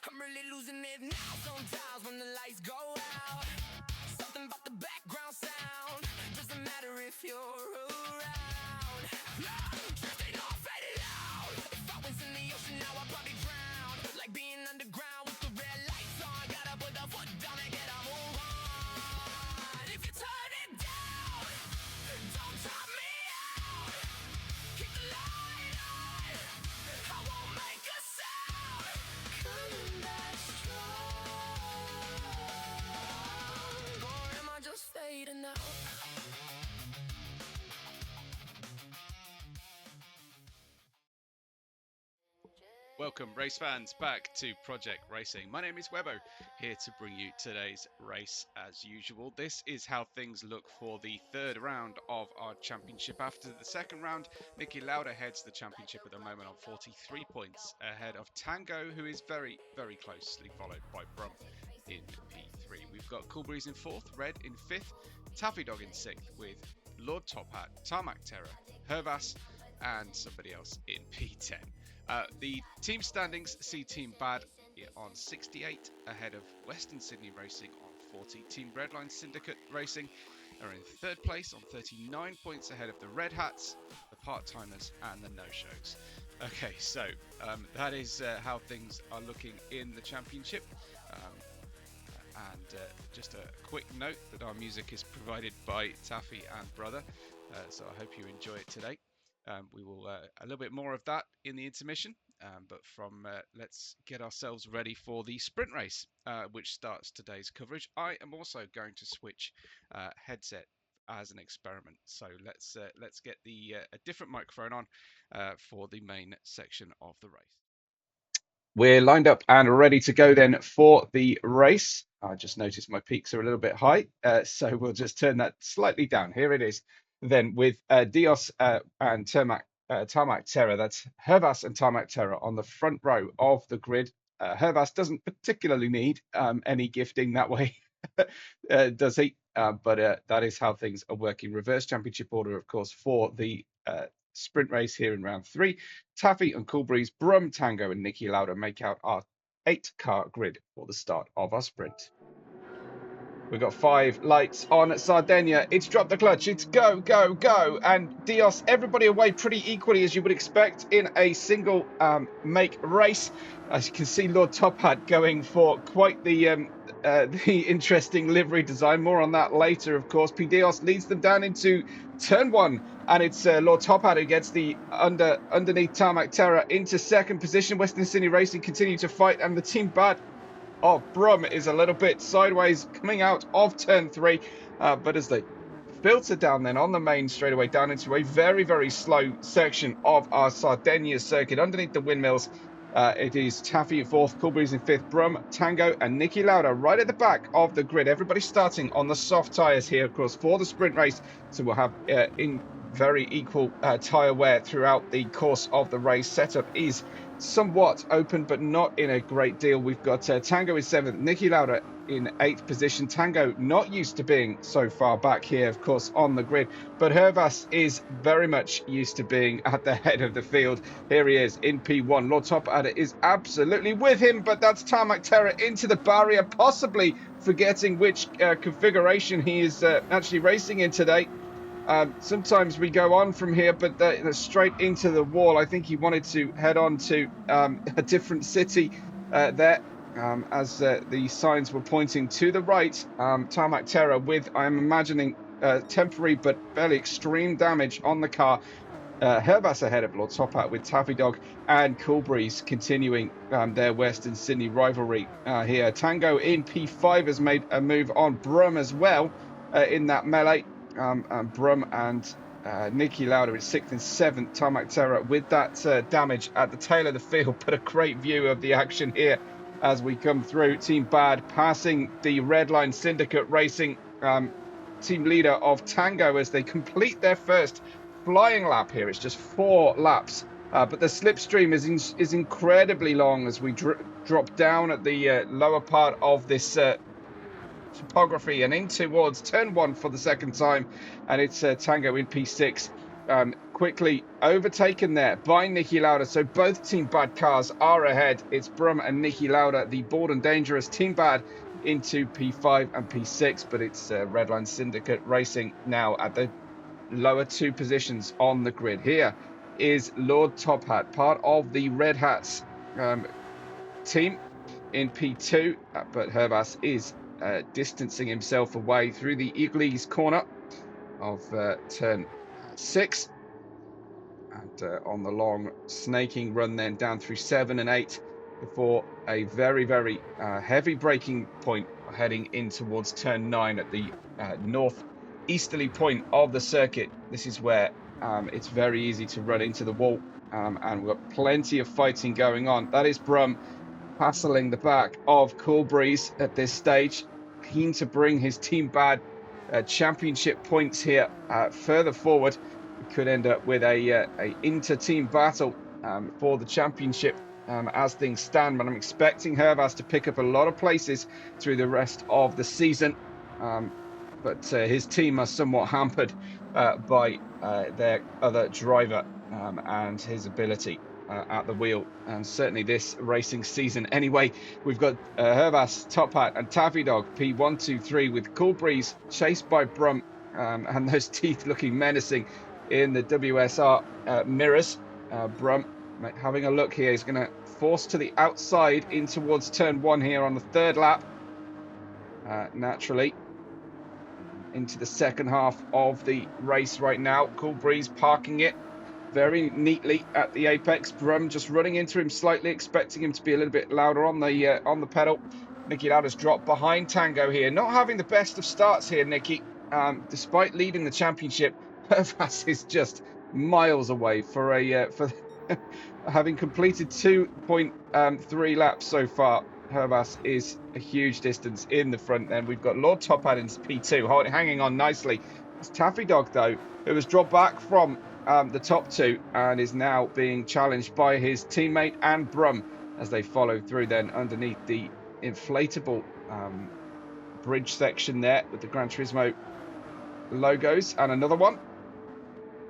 I'm really losing it now sometimes when the lights go out. Something about the background sound doesn't matter if you're around. Drifting off, fading out. If I was in the ocean now I'd probably drown. Like being underground with the red lights on. Gotta put the foot down and get a move on. If you turn it down, don't top me out. Keep the light on, I won't make a sound. Coming back strong, or am I just fading out? Welcome, race fans, back to Project Racing. My name is Webbo, here to bring you today's race as usual. This is how things look for the third round of our championship. After the second round, Niki Lauda heads the championship at the moment on 43 points ahead of Tango, who is very, very closely followed by Brum in P3. We've got Cool Breeze in fourth, Red in fifth, Taffy Dog in sixth with Lord Top Hat, Tarmac Terror, Hervas, and somebody else in P10. The team standings see Team Bad on 68 ahead of Western Sydney Racing on 40. Team Redline Syndicate Racing are in third place on 39 points ahead of the Red Hats, the Part-Timers and the No-Shows. Okay, so that is how things are looking in the championship. And just a quick note that our music is provided by Taffy and Brother, so I hope you enjoy it today. We will a little bit more of that in the intermission, but let's get ourselves ready for the sprint race, which starts today's coverage. I am also going to switch headset as an experiment, so let's get a different microphone on for the main section of the race. We're lined up and ready to go then for the race. I just noticed my peaks are a little bit high, so we'll just turn that slightly down. Here it is. Then with Dios and Tarmac Terror, that's Hervas and Tarmac Terror on the front row of the grid. Hervas doesn't particularly need any gifting that way, does he? But that is how things are working. Reverse championship order, of course, for the sprint race here in round 3. Taffy and Cool Breeze, Brum, Tango and Niki Lauda make out our 8-car grid for the start of our sprint. We've got 5 lights on Sardegna. It's drop the clutch. It's go, go, go. And Dios, everybody away pretty equally as you would expect in a single make race. As you can see, Lord Top Hat going for quite the interesting livery design. More on that later, of course. P. Dios leads them down into turn 1. And it's Lord Top Hat who gets the underneath Tarmac Terror into second position. Western Sydney Racing continue to fight. And the Team Bad Brum is a little bit sideways coming out of turn 3, but as they filter down then on the main straightaway down into a very, very slow section of our Sardegna circuit underneath the windmills, it is Taffy in 4th, Cool Breeze in 5th, Brum, Tango and Niki Lauda right at the back of the grid. Everybody starting on the soft tyres here, of course, for the sprint race, so we'll have in very equal tyre wear throughout the course of the race. Setup is somewhat open, but not in a great deal. We've got Tango in 7th, Niki Lauda in 8th position. Tango not used to being so far back here, of course, on the grid, but Hervas is very much used to being at the head of the field. Here he is in P1. Lord Top Hat is absolutely with him, but that's Tarmac Terror into the barrier, possibly forgetting which configuration he is actually racing in today. Sometimes we go on from here, but straight into the wall. I think he wanted to head on to a different city there, as the signs were pointing to the right. Tarmac Terror with, I'm imagining, temporary but fairly extreme damage on the car. Hervas ahead of Lord Top Hat with Taffy Dog and Cool Breeze continuing their Western Sydney rivalry here. Tango in P5 has made a move on Brum as well in that melee. Brum and Niki Lauda in 6th and 7th. Tarmac Terror with that damage at the tail of the field, but a great view of the action here as we come through. Team Bad passing the Redline Syndicate Racing team leader of Tango as they complete their first flying lap here. It's just 4 laps, but the slipstream is incredibly long as we drop down at the lower part of this topography and in towards turn 1 for the second time, and it's Tango in P6. Quickly overtaken there by Niki Lauda, so both Team Bad cars are ahead. It's Brum and Niki Lauda, the bold and dangerous Team Bad, into P5 and P6, but it's Redline Syndicate Racing now at the lower 2 positions on the grid. Here is Lord Top Hat, part of the Red Hats team in P2, but Hervas is distancing himself away through the Eagles corner of turn 6, and on the long snaking run then down through 7 and 8 before a very, very heavy braking point heading in towards turn 9 at the northeasterly point of the circuit. This is where it's very easy to run into the wall, and we've got plenty of fighting going on. That is Brum hassling the back of Cool Breeze at this stage, keen to bring his Team Bad championship points here further forward. We could end up with a inter-team battle for the championship as things stand, but I'm expecting Hervas to pick up a lot of places through the rest of the season, but his team are somewhat hampered by their other driver and his ability at the wheel, and certainly this racing season anyway. We've got Hervas, Top Hat and Taffy Dog P1, 2, 3 with Cool Breeze chased by Brum and those teeth looking menacing in the WSR mirrors. Brum having a look here, he's going to force to the outside in towards turn 1 here on the 3rd lap, naturally into the second half of the race right now. Cool Breeze parking it very neatly at the apex. Brum just running into him slightly, expecting him to be a little bit louder on the pedal. Niki Lauda's dropped behind Tango here, not having the best of starts here. Niki, despite leading the championship, Hervas is just miles away for having completed 2.3 laps so far. Hervas is a huge distance in the front. Then we've got Lord Top Hat in P2, hanging on nicely. It's Taffy Dog though, who was dropped back from the top 2 and is now being challenged by his teammate and Brum as they follow through then underneath the inflatable bridge section there with the Gran Turismo logos, and another one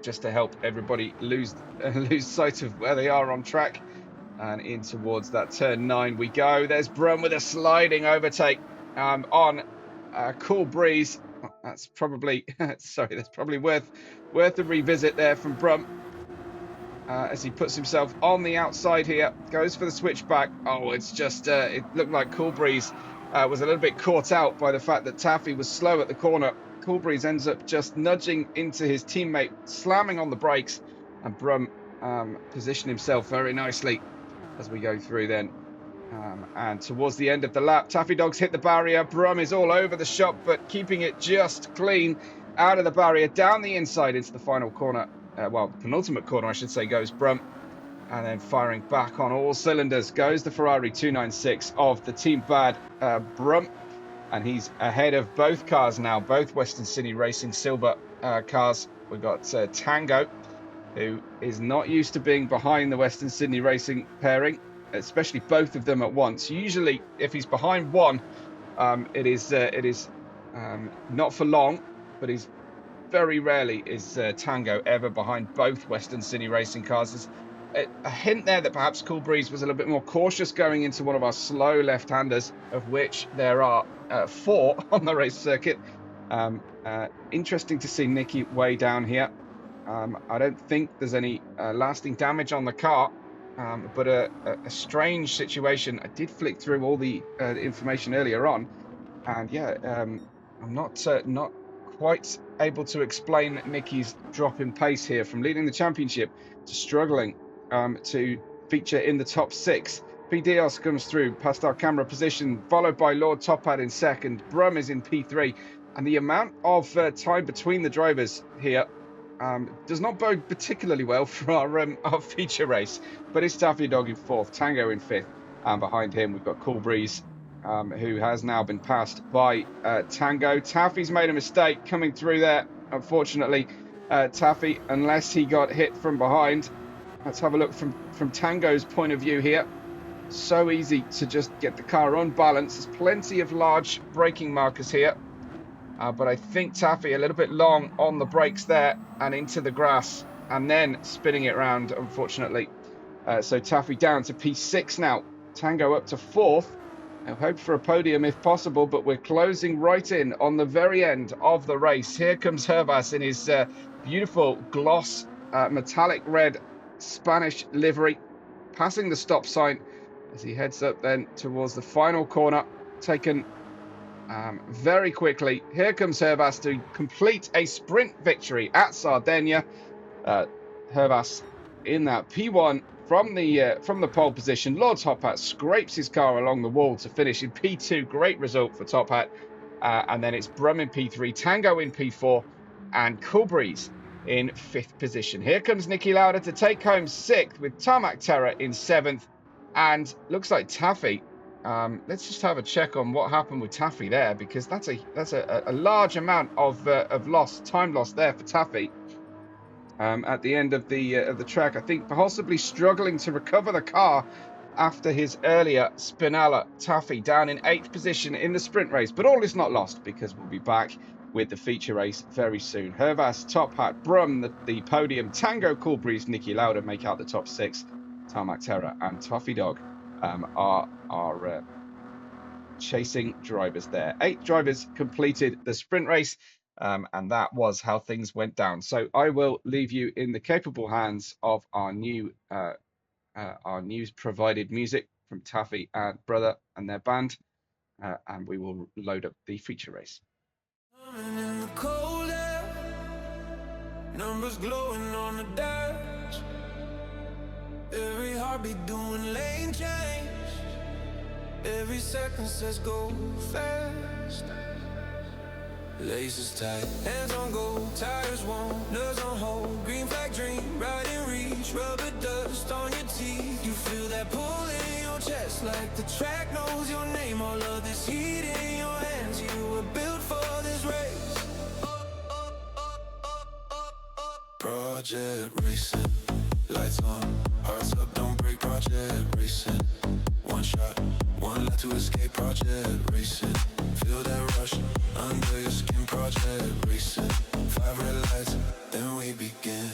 just to help everybody lose sight of where they are on track. And in towards that turn 9 we go. There's Brum with a sliding overtake on Cool Breeze. That's probably sorry, that's probably worth a revisit there from Brum as he puts himself on the outside here, goes for the switchback. Oh, it's just it looked like Cool Breeze was a little bit caught out by the fact that Taffy was slow at the corner. Cool Breeze ends up just nudging into his teammate, slamming on the brakes, and Brum positioned himself very nicely as we go through then. And towards the end of the lap, Taffy Dog's hit the barrier. Brum is all over the shop, but keeping it just clean out of the barrier, down the inside into the final corner. Well, penultimate corner, I should say, goes Brum. And then firing back on all cylinders goes the Ferrari 296 of the Team Bad Brum. And he's ahead of both cars now, both Western City Racing Silver cars. We've got Tango, who is not used to being behind the Western Sydney Racing pairing, especially both of them at once. Usually, if he's behind one, it is not for long, but he's very rarely is Tango ever behind both Western Sydney Racing cars. There's a hint there that perhaps Cool Breeze was a little bit more cautious going into one of our slow left-handers, of which there are 4 on the race circuit. Interesting to see Niki way down here. I don't think there's any lasting damage on the car, but a strange situation. I did flick through all the information earlier on, and yeah, I'm not quite able to explain Niki's drop in pace here from leading the championship to struggling to feature in the top 6. P. Dios comes through past our camera position, followed by Lord Top Hat in second. Brum is in P3, and the amount of time between the drivers here does not bode particularly well for our feature race, but it's Taffy Dog in 4th, Tango in 5th, and behind him we've got Cool Breeze, who has now been passed by Tango. Taffy's made a mistake coming through there, unfortunately. Taffy, unless he got hit from behind. Let's have a look from Tango's point of view here. so easy to just get the car unbalanced. There's plenty of large braking markers here. But I think Taffy a little bit long on the brakes there and into the grass and then spinning it around, unfortunately. So Taffy down to P6 now. Tango up to 4th. I hope for a podium if possible, but we're closing right in on the very end of the race. Here comes Hervas in his beautiful gloss metallic red Spanish livery, passing the stop sign as he heads up then towards the final corner, taken very quickly. Here comes Hervas to complete a sprint victory at Sardegna. Hervas in that P1 from the pole position. Lord Top Hat scrapes his car along the wall to finish in P2. Great result for Top Hat. And then it's Brum in P3, Tango in P4, and Cool Breeze in 5th position. Here comes Niki Lauda to take home 6th with Tarmac Terror in 7th. And looks like Taffy. Let's just have a check on what happened with Taffy there, because that's a large amount of time lost there for Taffy. At the end of the track, I think possibly struggling to recover the car after his earlier spinella. Taffy down in 8th position in the sprint race, but all is not lost because we'll be back with the feature race very soon. Hervas, Top Hat, Brum, the podium, Tango, Cool Breeze, Niki Lauda make out the top 6. Tarmac Terror and Toffee Dog are chasing drivers there. 8 drivers completed the sprint race. And that was how things went down. So I will leave you in the capable hands of our news provided music from Taffy and Brother and their band, and we will load up the feature race. In the cold air, numbers glowing on the dash, every heartbeat doing lane change, every second says go fast. Laces tight, hands on go, tires warm, nerves on hold, green flag dream, ride and reach, rubber dust on your teeth. You feel that pull in your chest like the track knows your name. All of this heat in your hands, you were built for this race. Project racing, lights on, hearts up, don't break. Project racing, one shot, one lap to escape. Project racing, feel that rush under your skin. Project racing, 5 red lights, then we begin.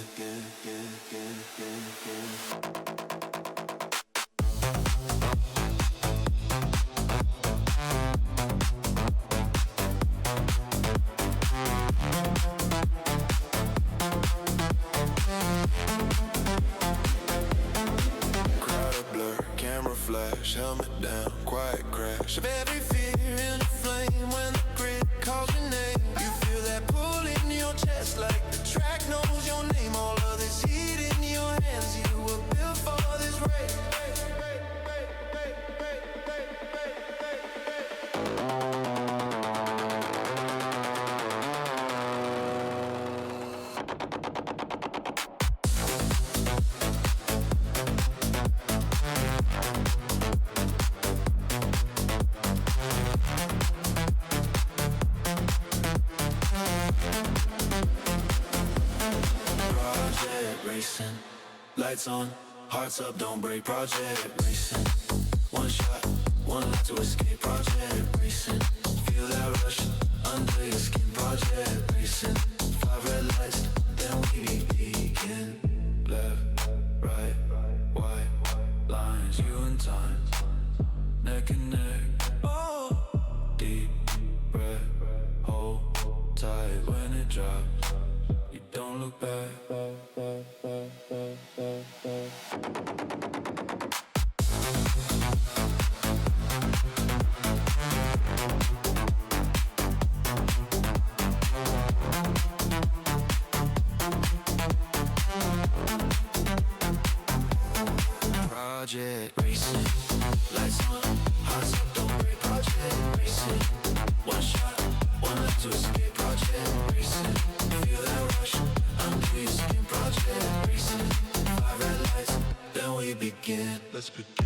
Crowd a blur, camera flash, helmet down, quiet crash of every fear in a flame when the grid calls your name. You feel that pull in your chest like the track knows your name. All of this heat in your hands, you were built for this race. Lights on, hearts up, don't break. Project racing, one shot, one lap to escape. Project racing, feel that rush under your skin. Project racing, 5 red lights, then we begin. Left, right, white lines, you and time, neck and neck. Oh, deep breath, hold tight when it drops. You don't look back. Project racing, lights on, hearts up, don't break. Project racing, one shot, one lap to escape. Project racing, feel that rush under your skin. Project racing, 5 red lights, then we begin. Let's begin.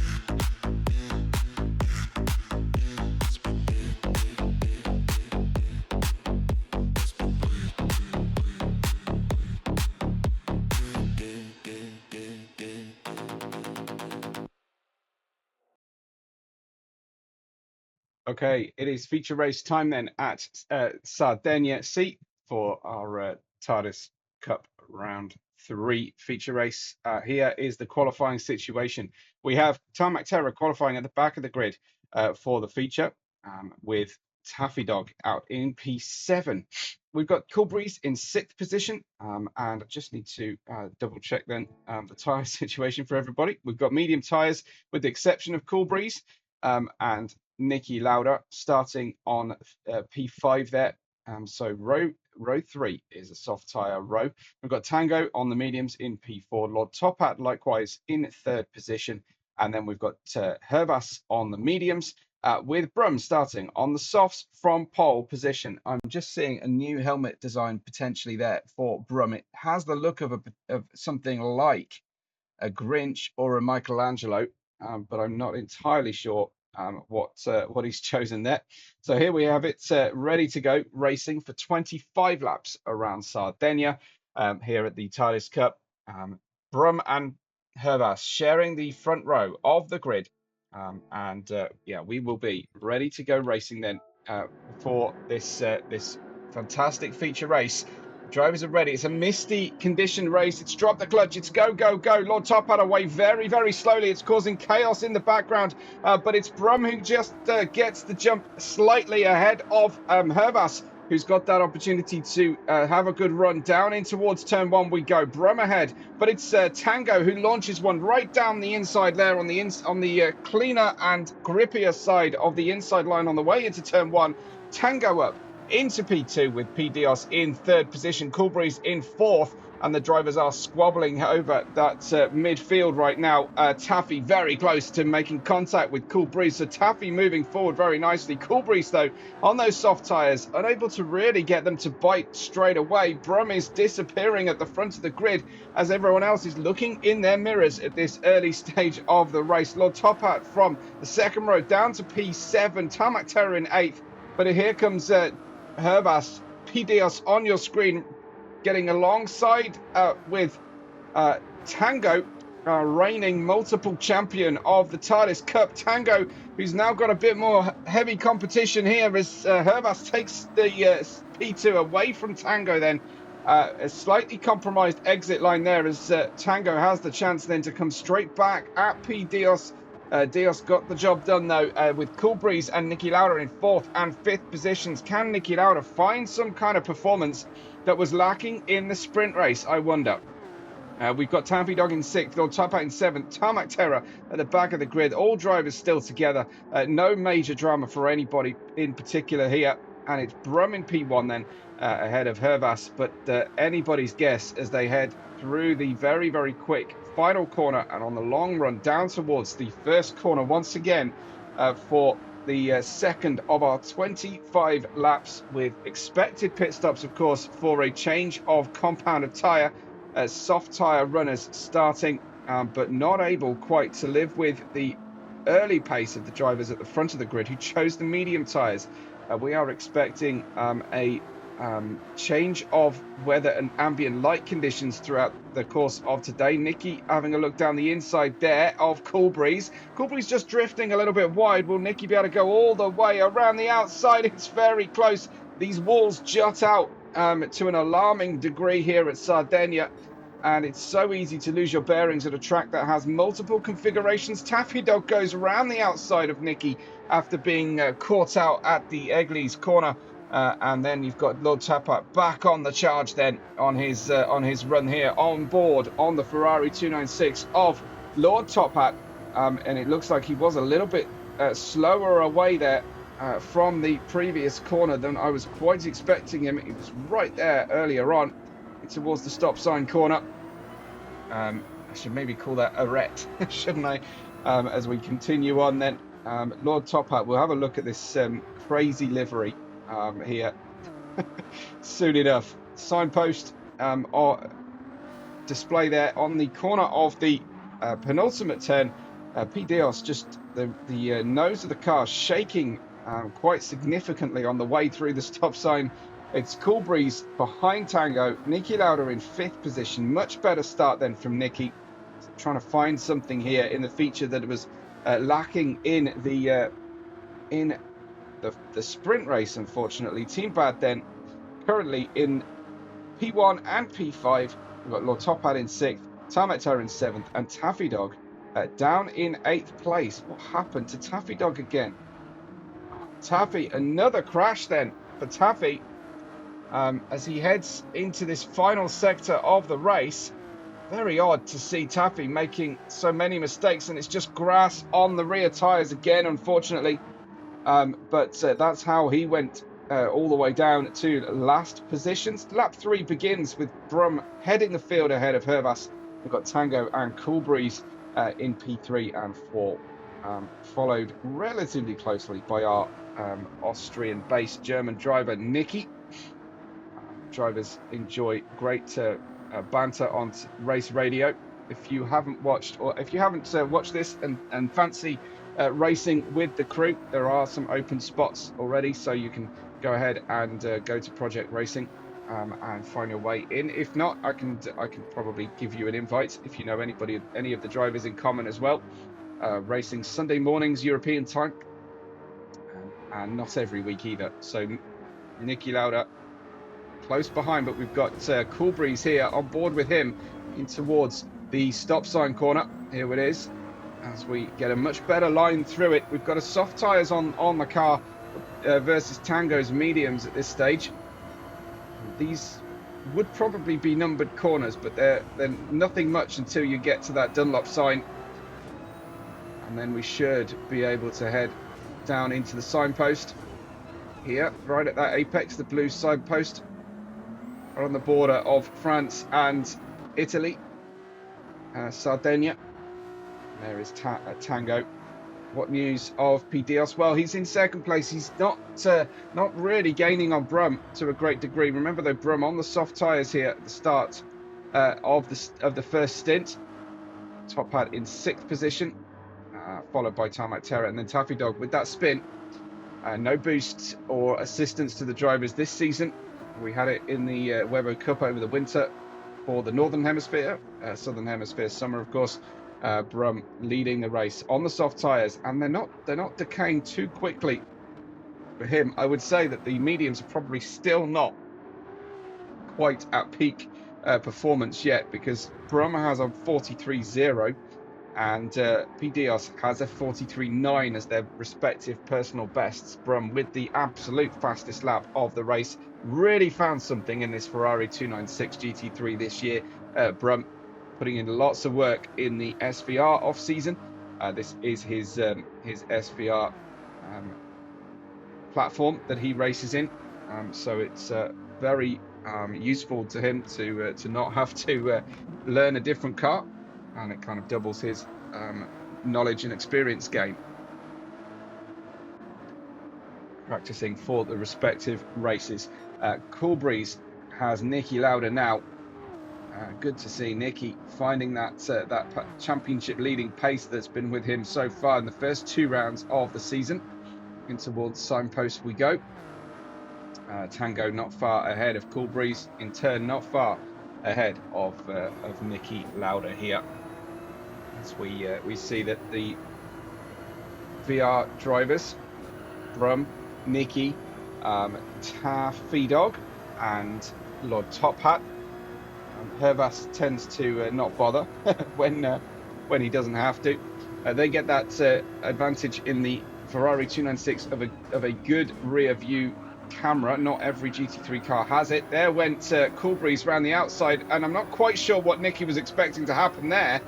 Okay, it is feature race time then at Sardegna Seat for our Tardis Cup round 3 feature race. Here is the qualifying situation. We have Tarmac Terror qualifying at the back of the grid for the feature with Taffy Dog out in P7. We've got Cool Breeze in 6th position, and I just need to double check then the tyre situation for everybody. We've got medium tyres with the exception of Cool Breeze, and Nicky Lauda starting on P5 there. So row 3 is a soft tyre row. We've got Tango on the mediums in P4. Lord Top Hat likewise in 3rd position. And then we've got Hervas on the mediums with Brum starting on the softs from pole position. I'm just seeing a new helmet design potentially there for Brum. It has the look of something like a Grinch or a Michelangelo, but I'm not entirely sure what he's chosen there. So here we have it ready to go, racing for 25 laps around Sardegna here at the Tardis Cup. Brum and Hervas sharing the front row of the grid, yeah, we will be ready to go racing then for this fantastic feature race. Drivers are ready. It's a misty condition race. It's drop the clutch. It's go, go, go. Lord Top Hat away very, very slowly. It's causing chaos in the background, but it's Brum who just gets the jump slightly ahead of Hervas, who's got that opportunity to have a good run down in towards turn 1. We go Brum ahead, but it's Tango who launches one right down the inside there on the cleaner and grippier side of the inside line on the way into turn 1. Tango up into P2 with P Dios in 3rd position, Cool Breeze in 4th, and the drivers are squabbling over that midfield right now. Taffy very close to making contact with Cool Breeze, so Taffy moving forward very nicely. Cool Breeze, though, on those soft tyres, unable to really get them to bite straight away. Brum is disappearing at the front of the grid as everyone else is looking in their mirrors at this early stage of the race. Lord Top Hat from the 2nd row down to P7, Tarmac Terror in 8th, but here comes Hervas, P Dios on your screen, getting alongside with Tango, reigning multiple champion of the Tardis Cup. Tango, who's now got a bit more heavy competition here as Hervas takes the P2 away from Tango then. A slightly compromised exit line there as Tango has the chance then to come straight back at P Dios. Dios got the job done though with Cool Breeze and Nicky Lauda in 4th and 5th positions. Can Nicky Lauda find some kind of performance that was lacking in the sprint race, I wonder? We've got Taffy Dog in 6th, Lord Top Hat in 7th, Tarmac Terror at the back of the grid. All drivers still together. No major drama for anybody in particular here. And it's Brum in P1 then ahead of Hervas. But anybody's guess as they head through the very, very quick final corner and on the long run down towards the first corner once again for the second of our 25 laps with expected pit stops, of course, for a change of compound of tyre. Soft tyre runners starting, but not able quite to live with the early pace of the drivers at the front of the grid who chose the medium tyres. We are expecting a change of weather and ambient light conditions throughout the course of today. Nicky having a look down the inside there of Cool Breeze. Cool Breeze just drifting a little bit wide. Will Nicky be able to go all the way around the outside? It's very close. These walls jut out to an alarming degree here at Sardegna, and it's so easy to lose your bearings at a track that has multiple configurations. Taffy Dog goes around the outside of Nicky after being caught out at the Egleys corner. And then you've got Lord Top Hat back on the charge then on his run here on board on the Ferrari 296 of Lord Top Hat. And it looks like he was a little bit slower away there from the previous corner than I was quite expecting him. He was right there earlier on towards the stop sign corner. I should maybe call that a ret, shouldn't I? As we continue on then, Lord Top Hat, we'll have a look at this crazy livery here soon enough. Signpost or display there on the corner of the penultimate turn. P Dios just the nose of the car shaking quite significantly on the way through the stop sign. It's Cool Breeze behind Tango. Nicky Lauda in 5th position. Much better start then from Nicky. Trying to find something here in the feature that was lacking in the the sprint race, unfortunately. Team Bad then currently in P1 and P5. We've got Lord Top Hat in 6th, Terra in 7th, and Taffy Dog down in 8th place. What happened to Taffy Dog again? Taffy, another crash then for Taffy as he heads into this final sector of the race. Very odd to see Taffy making so many mistakes, and it's just grass on the rear tyres again, unfortunately. But that's how he went all the way down to last positions. Lap 3 begins with Brum heading the field ahead of Hervas. We've got Tango and Cool Breeze in P3 and 4, followed relatively closely by our Austrian-based German driver Nicky. Drivers enjoy great banter on race radio. If you haven't watched, or if you haven't watched this and fancy racing with the crew, there are some open spots already, so you can go ahead and go to Project Racing and find your way in. If not, I can probably give you an invite if you know any of the drivers in common as well. Racing Sunday mornings European time, and not every week either. So Nicky Lauda close behind, but we've got Cool Breeze here on board with him in towards the stop sign corner. Here it is, as we get a much better line through it. We've got a soft tyres on the car versus Tango's mediums at this stage. These would probably be numbered corners, but they're nothing much until you get to that Dunlop sign, and then we should be able to head down into the signpost here, right at that apex, the blue signpost on the border of France and Italy, Sardegna. There is Tango. What news of P. Dios? Well, he's in second place. He's not really gaining on Brum to a great degree. Remember though, Brum on the soft tyres here at the start of the first stint. Top Hat in 6th position, followed by Terra, and then Taffy Dog with that spin. No boost or assistance to the drivers this season. We had it in the Webbo Cup over the winter for the Northern Hemisphere, Southern Hemisphere summer, of course. Brum leading the race on the soft tyres, and they're not decaying too quickly for him. I would say that the mediums are probably still not quite at peak performance yet, because Brum has a 43.0 and P. Dios has a 43.9 as their respective personal bests. Brum with the absolute fastest lap of the race. Really found something in this Ferrari 296 GT3 this year. Brum putting in lots of work in the SVR off season. This is his SVR platform that he races in, so it's very useful to him to not have to learn a different car, and it kind of doubles his knowledge and experience gain practicing for the respective races. Cool Breeze has Nicky Lauda now. Good to see Nicky finding that championship leading pace that's been with him so far in the first 2 rounds of the season. In towards signpost we go. Tango not far ahead of Cool Breeze, in turn not far ahead of Nicky Lauda here. As we see that the VR drivers, Brum, Nicky, Taffy Dog, and Lord Top Hat. Hervas tends to not bother when he doesn't have to. They get that advantage in the Ferrari 296 of a good rear view camera. Not every GT3 car has it. There went Cool Breeze around the outside, and I'm not quite sure what Nicky was expecting to happen there,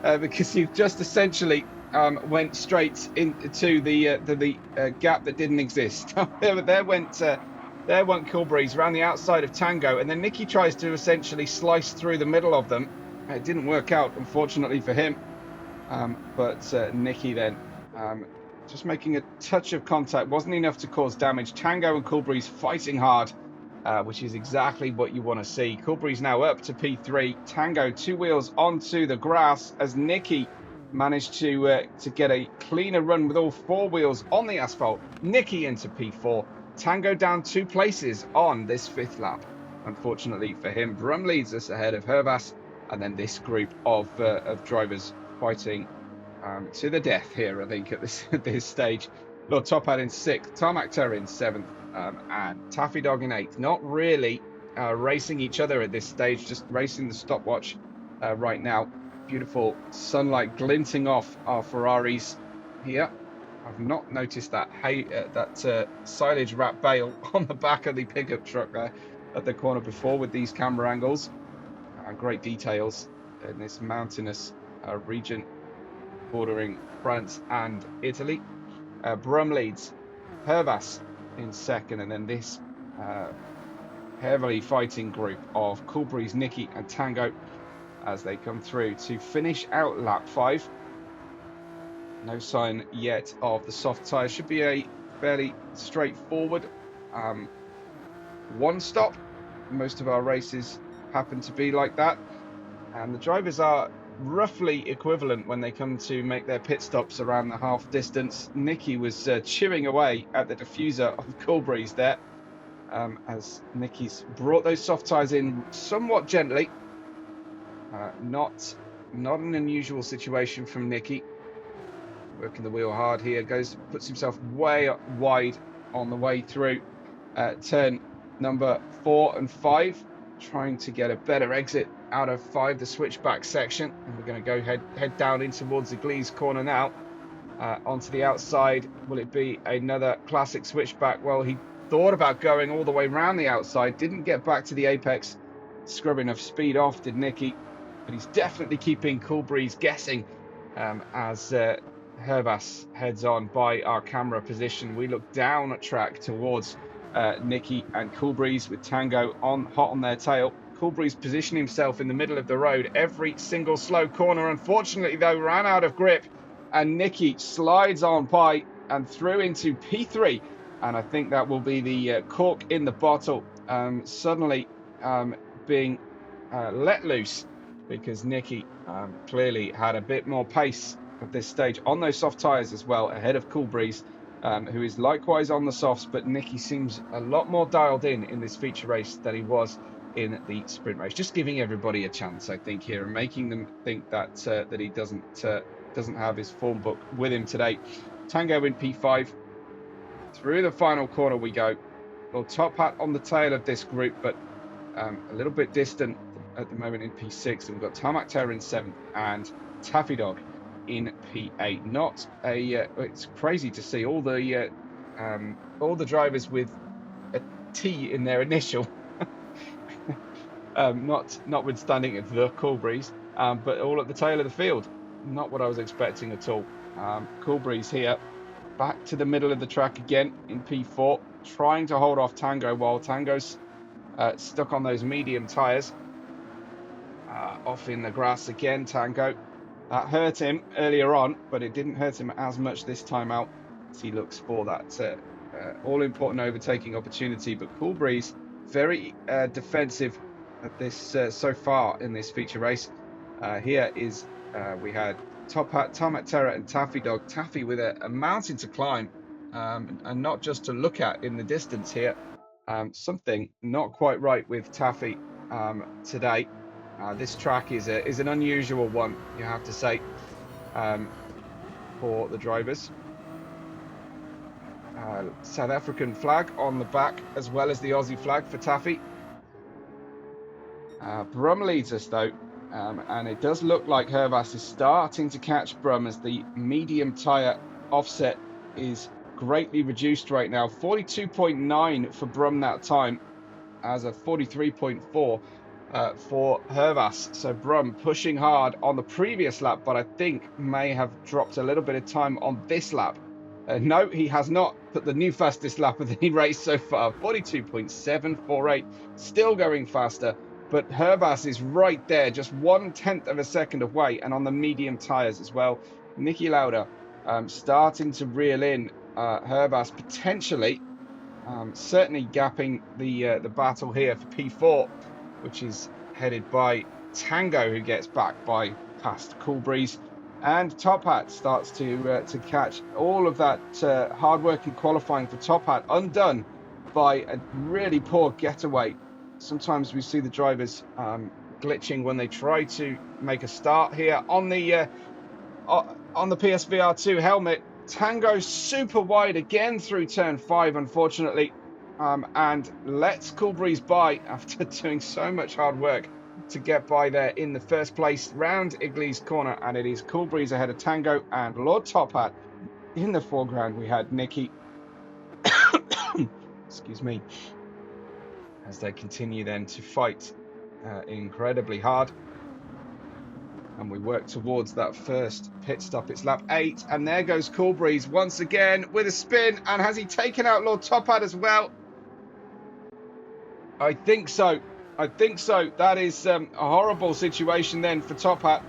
because he just essentially went straight into the gap that didn't exist. There went Cool Breeze around the outside of Tango, and then Nicky tries to essentially slice through the middle of them. It didn't work out, unfortunately for him. But Nicky then just making a touch of contact wasn't enough to cause damage. Tango and Cool Breeze fighting hard, which is exactly what you want to see. Cool Breeze now up to P3. Tango 2 wheels onto the grass as Nicky managed to get a cleaner run with all 4 wheels on the asphalt. Nicky into P4. Tango down 2 places on this 5th lap. Unfortunately for him, Brum leads us ahead of Hervas, and then this group of drivers fighting to the death here, I think, at this stage. Lord Top Hat in 6th, Tarmac Terror in 7th, and Taffy Dog in 8th. Not really racing each other at this stage, just racing the stopwatch right now. Beautiful sunlight glinting off our Ferraris here. I've not noticed that silage wrap bale on the back of the pickup truck there at the corner before with these camera angles. Great details in this mountainous region bordering France and Italy. Brum leads, Hervas in 2nd, and then this heavily fighting group of Coolbreeze, Nicky and Tango as they come through to finish out lap 5. No sign yet of the soft tyres. Should be a fairly straightforward one stop. Most of our races happen to be like that, and the drivers are roughly equivalent when they come to make their pit stops around the half distance. Nicky was chewing away at the diffuser of Coolbreeze there as Nicky's brought those soft tyres in somewhat gently. Not an unusual situation from Nicky. Working the wheel hard here, puts himself way wide on the way through turn number 4 and 5, trying to get a better exit out of 5, the switchback section. And we're going to go head down in towards the Glees corner now. Onto the outside, will it be another classic switchback? Well, he thought about going all the way around the outside, didn't get back to the apex, scrubbing enough speed off, did Nicky. But he's definitely keeping Coolbreeze guessing as Hervas heads on by our camera position. We look down at track towards Nicky and Coolbreeze with Tango hot on their tail. Coolbreeze positioning himself in the middle of the road every single slow corner. Unfortunately, though, ran out of grip, and Nicky slides on by and through into P3. And I think that will be the cork in the bottle, suddenly being let loose, because Nicky clearly had a bit more pace at this stage on those soft tyres as well, ahead of Coolbreeze, who is likewise on the softs. But Nicky seems a lot more dialed in this feature race than he was in the sprint race. Just giving everybody a chance, I think, here, and making them think that that he doesn't have his form book with him today. Tango in P5. Through the final corner we go. Well, Top Hat on the tail of this group, but a little bit distant at the moment in P6. And we've got Tarmac Terror in 7th and Taffy Dog in P8. Not a it's crazy to see all the drivers with a T in their initial. Notwithstanding the Coolbreeze, but all at the tail of the field. Not what I was expecting at all. Coolbreeze here, back to the middle of the track again in P4, trying to hold off Tango while Tango's stuck on those medium tyres. Off in the grass again, Tango. That hurt him earlier on, but it didn't hurt him as much this time out as he looks for that all-important overtaking opportunity. But Coolbreeze, very defensive at this so far in this feature race. Here is we had Top Hat, Tarmac Terror and Taffy Dog. Taffy with a mountain to climb, and not just to look at in the distance here. Something not quite right with Taffy today. This track is an unusual one, you have to say, for the drivers. South African flag on the back, as well as the Aussie flag for Taffy. Brum leads us though, and it does look like Hervas is starting to catch Brum as the medium tyre offset is greatly reduced right now. 42.9 for Brum that time, as a 43.4 for Hervas. So Brum pushing hard on the previous lap, but I think may have dropped a little bit of time on this lap. No, he has not put the new fastest lap of the race so far. 42.748, still going faster. But Hervas is right there, just 1/10 of a second away, and on the medium tyres as well. Niki Lauda starting to reel in Hervas potentially, certainly gapping the battle here for P4, which is headed by Tango, who gets back by past Coolbreeze, and Top Hat starts to catch all of that hard work in qualifying for Top Hat, undone by a really poor getaway. Sometimes we see the drivers glitching when they try to make a start here on the PSVR2 helmet. Tango super wide again through turn 5, unfortunately. And lets Cool Breeze by after doing so much hard work to get by there in the first place round Igley's corner. And it is Cool Breeze ahead of Tango and Lord Top Hat. In the foreground, we had Nicky. Excuse me. As they continue then to fight incredibly hard. And we work towards that first pit stop. It's lap 8. And there goes Cool Breeze once again with a spin. And has he taken out Lord Top Hat as well? I think so. I think so. That is a horrible situation then for Top Hat.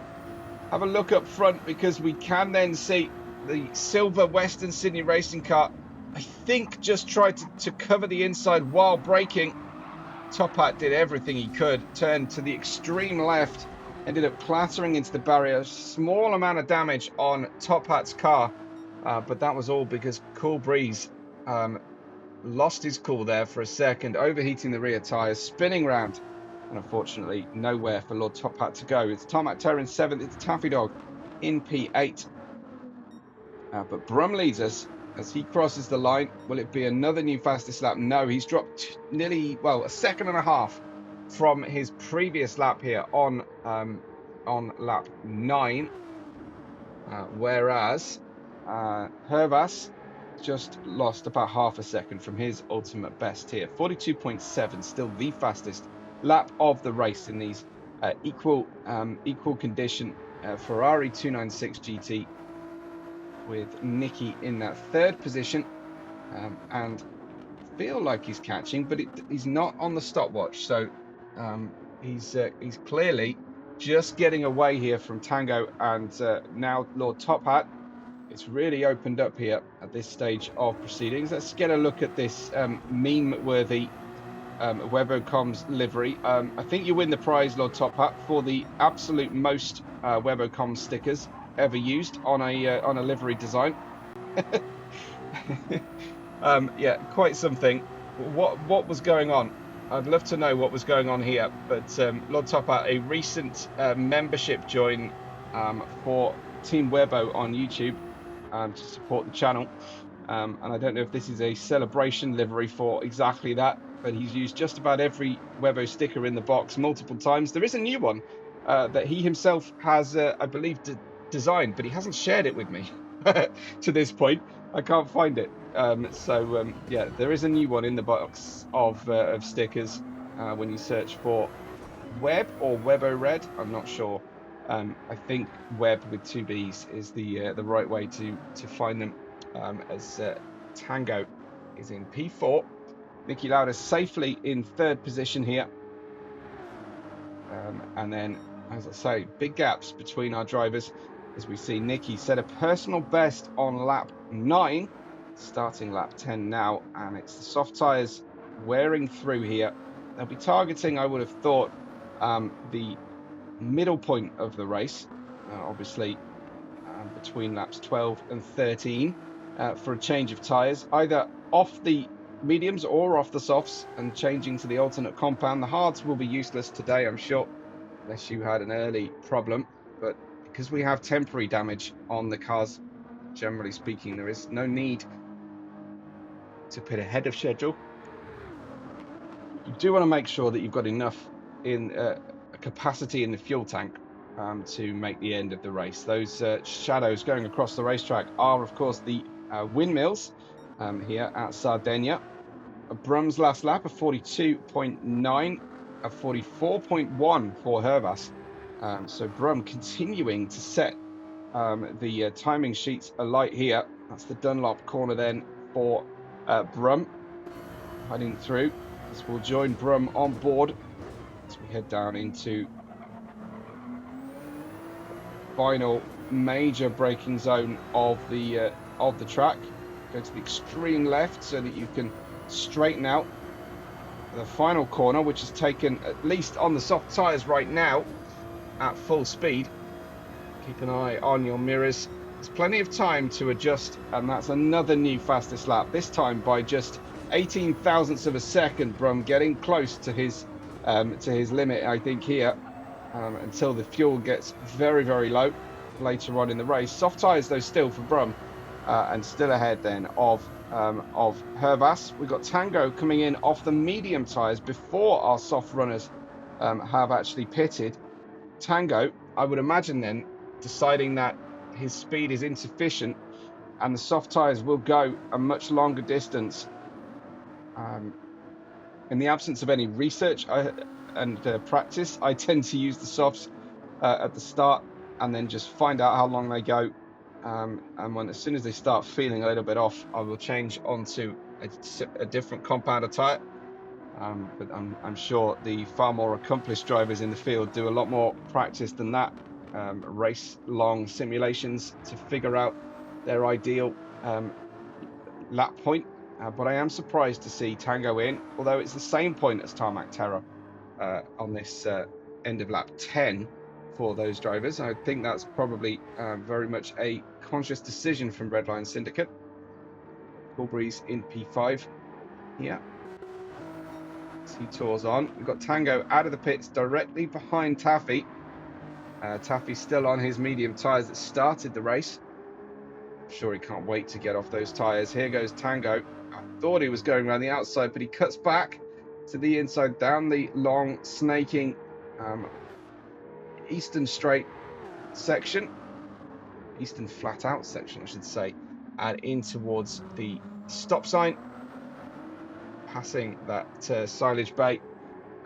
Have a look up front because we can then see the silver Western Sydney racing car, I think, just tried to cover the inside while braking. Top Hat did everything he could, turned to the extreme left, ended up clattering into the barrier. Small amount of damage on Top Hat's car, but that was all because Cool Breeze lost his cool there for a second, overheating the rear tyres, spinning round, and unfortunately nowhere for Lord Top Hat to go. It's Tarmac Terror in 7th, it's Taffy Dog in P8. But Brum leads us as he crosses the line. Will it be another new fastest lap? No, he's dropped nearly, well, a second and a half from his previous lap here on lap 9. Whereas Hervas just lost about half a second from his ultimate best here. 42.7, still the fastest lap of the race in these equal condition Ferrari 296 GT, with Nicky in that 3rd position, and feel like he's catching, but he's not on the stopwatch, so he's clearly just getting away here from Tango and now Lord Top Hat. It's really opened up here at this stage of proceedings. Let's get a look at this meme-worthy Webbo Comms livery. I think you win the prize, Lord Top Hat, for the absolute most Webbo Comms stickers ever used on a livery design. Yeah, quite something. What was going on? I'd love to know what was going on here. But Lord Top Hat, a recent membership join for Team Webbo on YouTube to support the channel. And I don't know if this is a celebration livery for exactly that, but he's used just about every Webbo sticker in the box multiple times. There is a new one that he himself has, I believe, designed, but he hasn't shared it with me to this point. I can't find it. Yeah, there is a new one in the box of stickers when you search for Web or Webbo Red. I'm not sure. I think Web with 2 B's is the right way to find them, as Tango is in P4. Nicky Lauda safely in 3rd position here. And then, as I say, big gaps between our drivers as we see Nicky set a personal best on lap 9, starting lap 10 now, and it's the soft tyres wearing through here. They'll be targeting, I would have thought, the middle point of the race, obviously between laps 12 and 13 for a change of tyres, either off the mediums or off the softs and changing to the alternate compound. The hards will be useless today, I'm sure, unless you had an early problem, but because we have temporary damage on the cars, generally speaking, there is no need to pit ahead of schedule. You do want to make sure that you've got enough in capacity in the fuel tank to make the end of the race. Those shadows going across the racetrack are, of course, the windmills here at Sardegna. Brum's last lap, a 42.9, a 44.1 for Hervas. So Brum continuing to set the timing sheets alight here. That's the Dunlop corner then for Brum. Heading through. This will join Brum on board as we head down into the final major braking zone of the track. Go to the extreme left so that you can straighten out the final corner, which is taken at least on the soft tyres right now at full speed. Keep an eye on your mirrors. There's plenty of time to adjust, and that's another new fastest lap, this time by just 18 thousandths of a second. Brum getting close to his limit, I think, here, until the fuel gets very, very low later on in the race. Soft tyres, though, still for Brum. and still ahead then of Hervas. We've got Tango coming in off the medium tyres before our soft runners have actually pitted. Tango, I would imagine then, deciding that his speed is insufficient and the soft tyres will go a much longer distance. In the absence of any research and practice, I tend to use the softs at the start and then just find out how long they go. And as soon as they start feeling a little bit off, I will change onto a different compounder tyre. But I'm sure the far more accomplished drivers in the field do a lot more practice than that. Race long simulations to figure out their ideal lap point. But I am surprised to see Tango in, although it's the same point as Tarmac Terror on this end of lap 10 for those drivers. I think that's probably very much a conscious decision from Redline Syndicate. Cool breeze in P5 here. As he tours on, we've got Tango out of the pits directly behind Taffy. Taffy's still on his medium tyres that started the race. I'm sure he can't wait to get off those tyres. Here goes Tango. I thought he was going around the outside, but he cuts back to the inside down the long snaking eastern straight section, eastern flat out section I should say, and in towards the stop sign, passing that silage bay.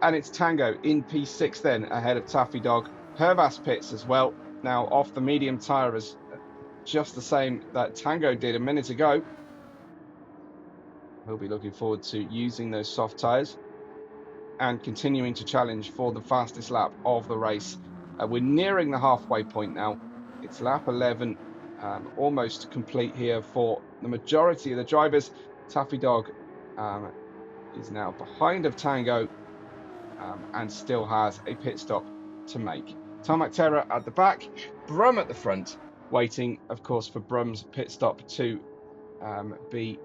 And it's Tango in P6 then, ahead of Taffy Dog. Hervas pits as well, now off the medium tyre, as just the same that Tango did a minute ago. We'll be looking forward to using those soft tyres and continuing to challenge for the fastest lap of the race. We're nearing the halfway point now. It's lap 11, almost complete here for the majority of the drivers. Taffy Dog is now behind of Tango and still has a pit stop to make. Tarmac Terror at the back, Brum at the front, waiting, of course, for Brum's pit stop to be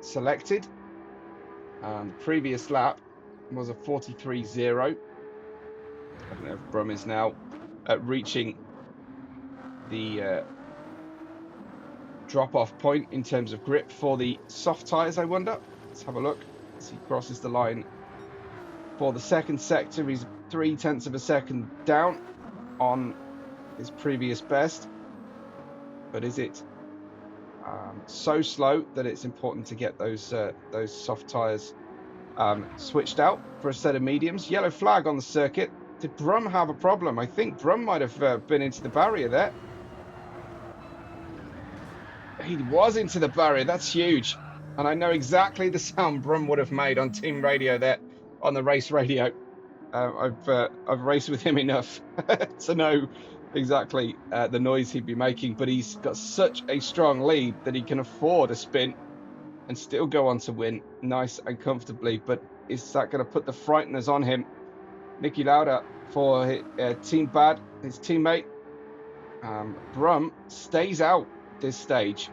selected. The previous lap was a 43.0. I don't know if Brum is now reaching the drop-off point in terms of grip for the soft tyres, I wonder. Let's have a look as he crosses the line for the second sector. He's 0.3 of a second down on his previous best. But is it so slow that it's important to get those soft tyres switched out for a set of mediums? Yellow flag on the circuit. Did Brum have a problem? I think Brum might have been into the barrier there. He was into the barrier. That's huge. And I know exactly the sound Brum would have made on team radio there, on the race radio. I've raced with him enough to know exactly the noise he'd be making, but he's got such a strong lead that he can afford a spin and still go on to win nice and comfortably. But is that going to put the frighteners on him? Niki Lauda for Team Bad, his teammate. Brum stays out this stage.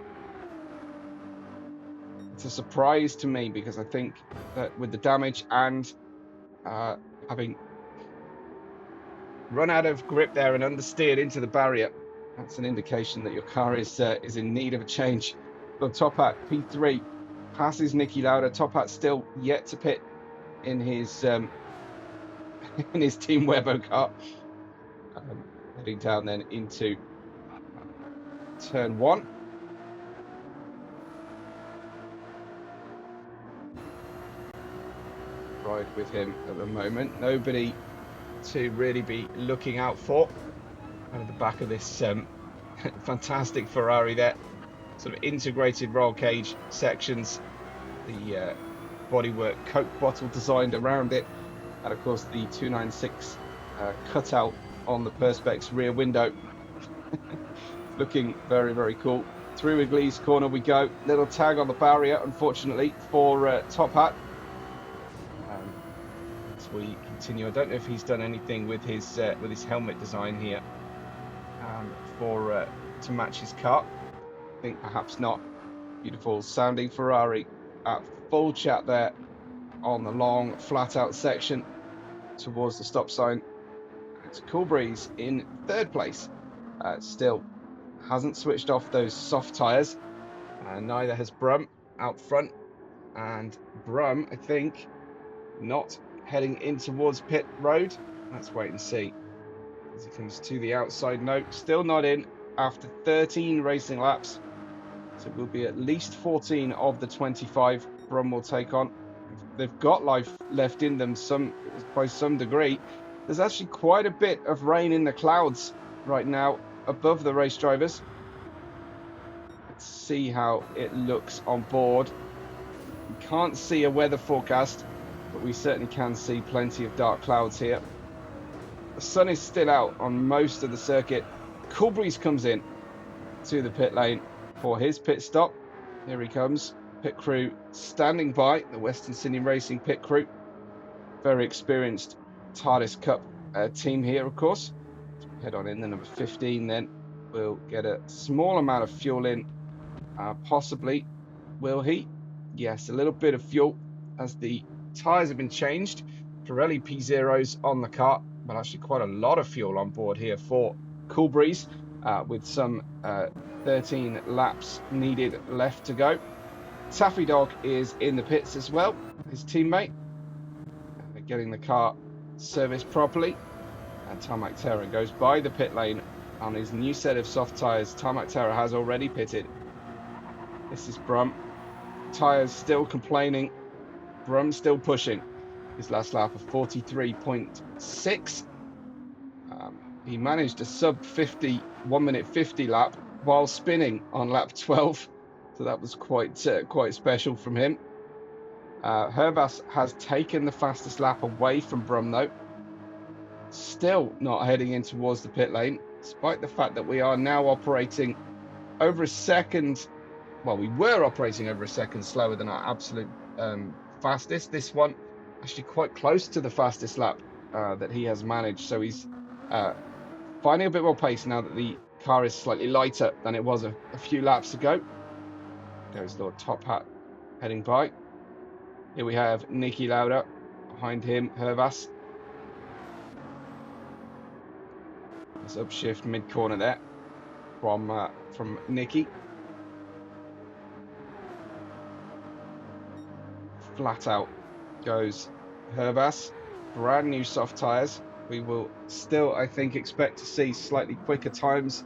It's a surprise to me because I think that with the damage and having run out of grip there and understeered into the barrier, that's an indication that your car is in need of a change. But Top Hat P3 passes Niki Lauda. Top Hat still yet to pit in his in his Team Webbo car. Heading down then into turn 1. Ride with him at the moment. Nobody to really be looking out for out of the back of this fantastic Ferrari there. Sort of integrated roll cage sections, the bodywork Coke bottle designed around it, and of course the 296 cutout on the Perspex rear window. Looking very, very cool. Through Iglesi's corner we go. Little tag on the barrier, unfortunately, for Top Hat. As we continue, I don't know if he's done anything with his helmet design here to match his car. I think perhaps not. Beautiful sounding Ferrari at full chat there on the long flat out section towards the stop sign. It's Cool Breeze in third place, still hasn't switched off those soft tyres. Neither has Brum out front. And Brum, I think, not heading in towards pit road. Let's wait and see. As he comes to the outside, no, still not in after 13 racing laps. So it will be at least 14 of the 25 Brum will take on. They've got life left in them by some degree. There's actually quite a bit of rain in the clouds right now above the race drivers. Let's see how it looks on board. We can't see a weather forecast, but we certainly can see plenty of dark clouds here. The sun is still out on most of the circuit. Cool Breeze comes in to the pit lane for his pit stop. Here he comes. Pit crew standing by, the Western Sydney Racing pit crew. Very experienced Tardis Cup team here, of course. Head on in, the number 15 then will get a small amount of fuel in. Possibly, will he? Yes, a little bit of fuel as the tyres have been changed. Pirelli P0s on the car, but actually quite a lot of fuel on board here for Cool Breeze, with some 13 laps needed left to go. Taffy Dog is in the pits as well, his teammate. They're getting the car serviced properly. And Tarmac Terra goes by the pit lane on his new set of soft tyres. Tarmac Terra has already pitted. This is Brum. Tyres still complaining. Brum still pushing. His last lap of 43.6. He managed a sub 50, 1 minute 50 lap while spinning on lap 12. So that was quite special from him. Hervas has taken the fastest lap away from Brum though. Still not heading in towards the pit lane, despite the fact that we are now operating over a second. Well, we were operating over a second slower than our absolute fastest. This one actually quite close to the fastest lap that he has managed. So he's finding a bit more pace now that the car is slightly lighter than it was a few laps ago. There's Lord Top Hat heading by. Here we have Niki Lauda. Behind him, Hervas. There's upshift mid-corner there from Niki. Flat out goes Hervas. Brand new soft tyres. We will still, I think, expect to see slightly quicker times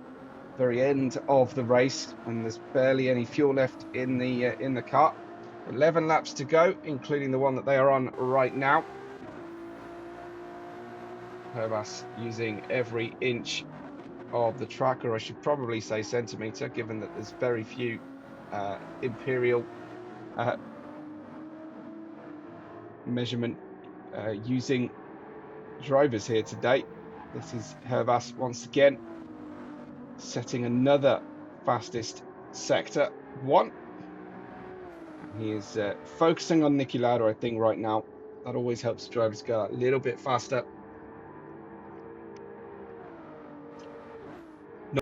very end of the race when there's barely any fuel left in the car. 11 laps to go, including the one that they are on right now. Hervas using every inch of the track, or I should probably say centimetre, given that there's very few imperial measurement using drivers here today. This is Hervas once again setting another fastest sector 1. He is focusing on Niki Lauda, I think, right now. That always helps drivers go a little bit faster.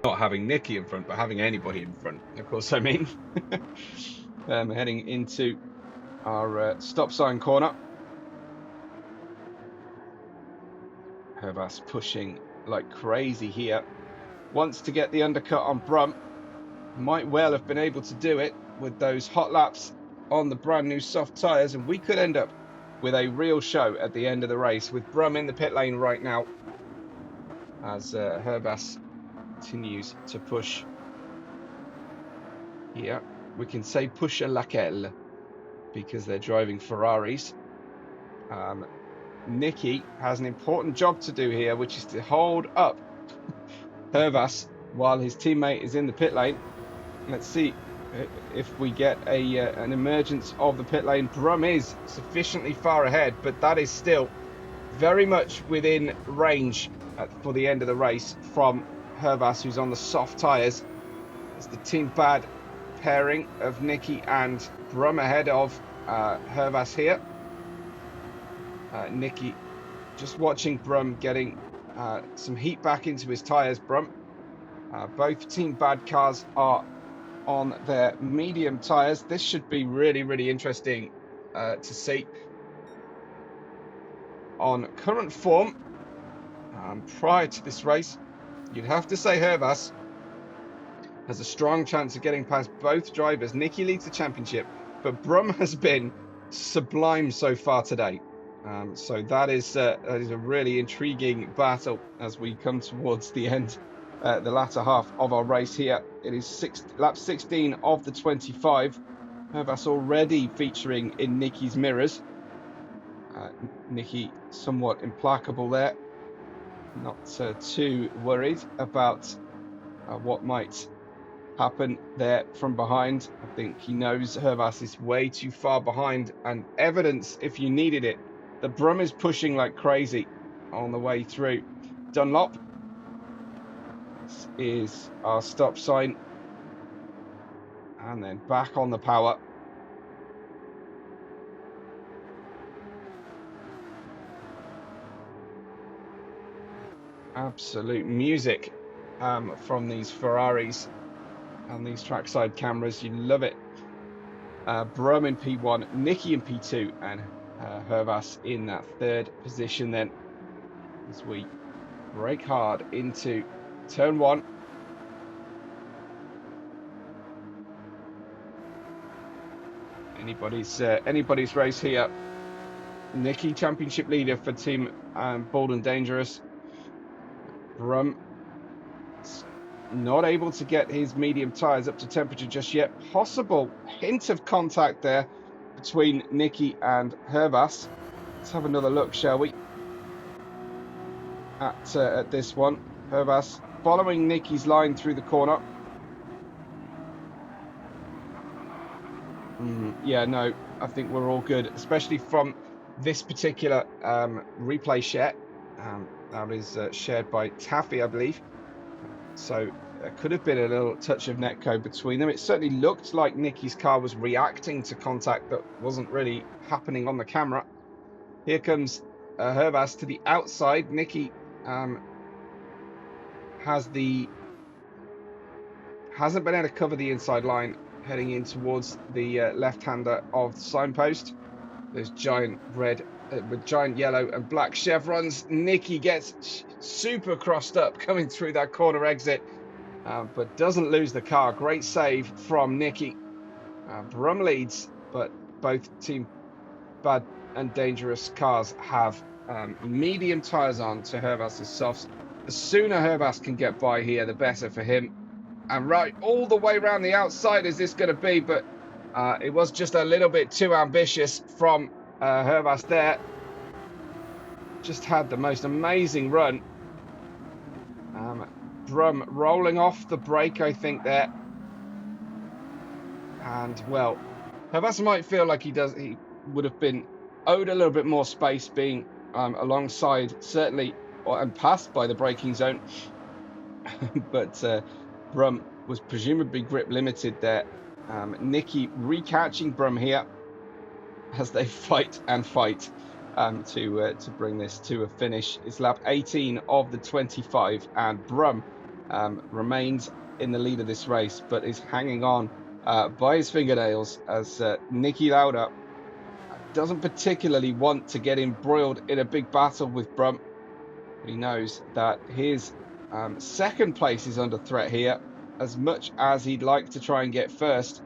Not having Niki in front, but having anybody in front, of course, I mean. Heading into our stop sign corner. Hervas pushing like crazy here. Wants to get the undercut on Brum. Might well have been able to do it with those hot laps on the brand new soft tyres, and we could end up with a real show at the end of the race with Brum in the pit lane right now as Hervas continues to push here. We can say push a laquelle because they're driving Ferraris. Niki has an important job to do here, which is to hold up Hervas while his teammate is in the pit lane. Let's see if we get an emergence of the pit lane. Brum is sufficiently far ahead, but that is still very much within range for the end of the race from Hervas, who's on the soft tyres. It's the Team Bad pairing of Niki and Brum ahead of Hervas here. Niki just watching Brum getting some heat back into his tyres. Brum. Both Team Bad cars are on their medium tyres. This should be really, really interesting to see. On current form, prior to this race, you'd have to say Hervas has a strong chance of getting past both drivers. Nicky leads the championship, but Brum has been sublime so far today. So that is a really intriguing battle as we come towards the end, the latter half of our race here. It is lap 16 of the 25. That's already featuring in Nicky's mirrors. Nicky somewhat implacable there, not too worried about what might happen there from behind. I think he knows Hervas is way too far behind, and evidence, if you needed it, the Brum is pushing like crazy on the way through. Dunlop, this is our stop sign, and then back on the power. Absolute music from these Ferraris and these trackside cameras. You love it. Brum in P1, Nicky in P2, and Hervas in that third position then, as we brake hard into turn 1. Anybody's race here. Nicky championship leader for team Bold and Dangerous. Brum not able to get his medium tyres up to temperature just yet. Possible hint of contact there between Nicky and Hervas. Let's have another look, shall we, at this one. Hervas following Nicky's line through the corner. Yeah, no, I think we're all good, especially from this particular replay share. That is shared by Taffy, I believe. So there could have been a little touch of netcode between them. It certainly looked like Nicky's car was reacting to contact that wasn't really happening on the camera. Here comes Hervas to the outside. Nicky hasn't been able to cover the inside line, heading in towards the left-hander of the signpost. There's giant red with giant yellow and black chevrons. Nicky gets super crossed up coming through that corner exit, but doesn't lose the car. Great save from Nicky. Brum leads, but both Team Bad and Dangerous cars have medium tyres on to Hervas' softs. The sooner Hervas can get by here, the better for him. And right all the way around the outside is this going to be, but it was just a little bit too ambitious from Hervas there. Just had the most amazing run. Brum rolling off the brake, I think, there. And, well, Hervas might feel like he would have been owed a little bit more space being alongside, certainly, and passed by the braking zone. But Brum was presumably grip limited there. Nicky recatching Brum here as they fight and fight to bring this to a finish. It's lap 18 of the 25, and Brum remains in the lead of this race, but is hanging on by his fingernails as Nicky Lauda doesn't particularly want to get embroiled in a big battle with Brum. He knows that his second place is under threat here. As much as he'd like to try and get first,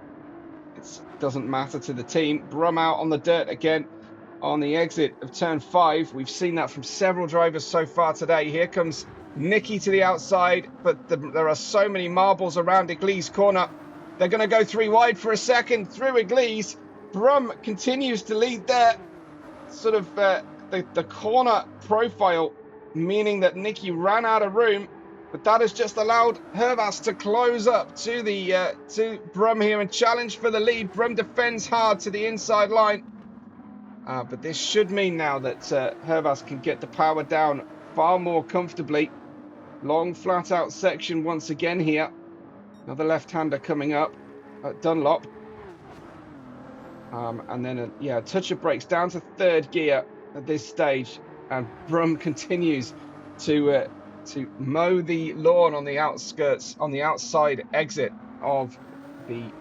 it doesn't matter to the team. Brum out on the dirt again on the exit of turn 5. We've seen that from several drivers so far today. Here comes Nicky to the outside, but there are so many marbles around Église corner. They're going to go 3 wide for a second through Église. Brum continues to lead there. Sort of the corner profile, meaning that Nicky ran out of room. But that has just allowed Hervas to close up to to Brum here and challenge for the lead. Brum defends hard to the inside line. But this should mean now that Hervas can get the power down far more comfortably. Long flat out section once again here. Another left-hander coming up at Dunlop. And then a touch of brakes down to third gear at this stage. And Brum continues to mow the lawn on the outskirts, on the outside exit of the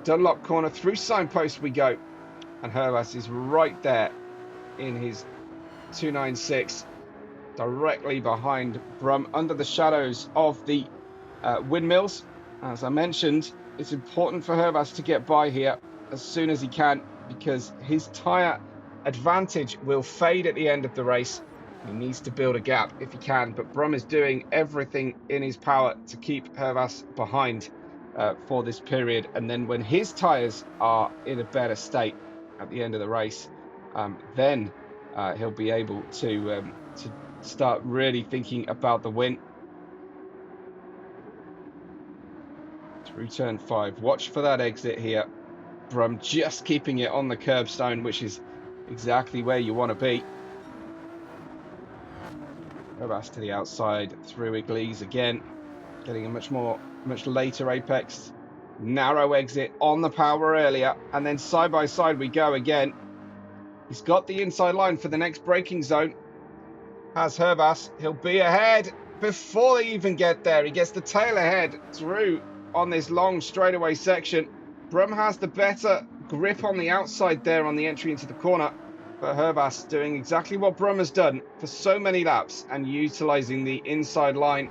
Dunlop corner. Through signpost we go, and Hervas is right there in his 296, directly behind Brum, under the shadows of the windmills. As I mentioned, it's important for Herbas to get by here as soon as he can, because his tyre advantage will fade at the end of the race. He needs to build a gap if he can, but Brum is doing everything in his power to keep Herbas behind for this period. And then when his tyres are in a better state at the end of the race, then he'll be able to start really thinking about the win. Through turn 5. Watch for that exit here. Brum just keeping it on the curbstone, which is exactly where you want to be. Herbas to the outside, through Iglesias again, getting a much later apex. Narrow exit on the power earlier, and then side by side we go again. He's got the inside line for the next braking zone. Has Herbas, he'll be ahead before they even get there. He gets the tail ahead through on this long straightaway section. Brum has the better grip on the outside there on the entry into the corner, but Herbas doing exactly what Brum has done for so many laps and utilizing the inside line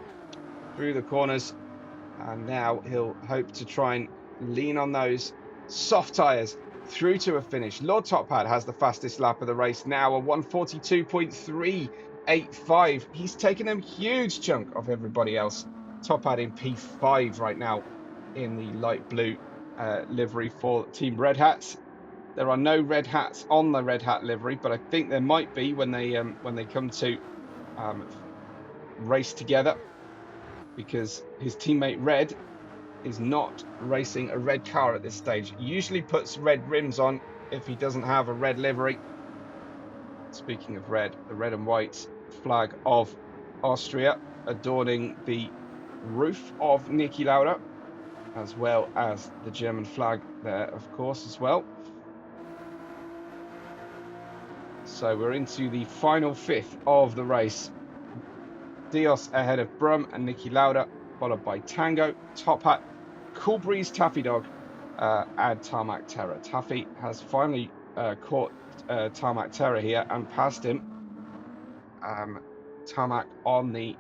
through the corners. And now he'll hope to try and lean on those soft tyres through to a finish. Lord Top Hat has the fastest lap of the race now, a 142.385. He's taken a huge chunk of everybody else. Top Hat in P5 right now in the light blue livery for Team Red Hats. There are no red hats on the Red Hat livery, but I think there might be when they come to race together, because his teammate Red is not racing a red car at this stage. He usually puts red rims on if he doesn't have a red livery. Speaking of red, the red and white flag of Austria adorning the roof of Niki Lauda, as well as the German flag there, of course, as well. So we're into the final fifth of the race. Dios ahead of Brum and Niki Lauda, followed by Tango, Top Hat, Cool Breeze, Taffy Dog, and Tarmac Terror. Taffy has finally caught Tarmac Terror here and passed him. Tarmac on the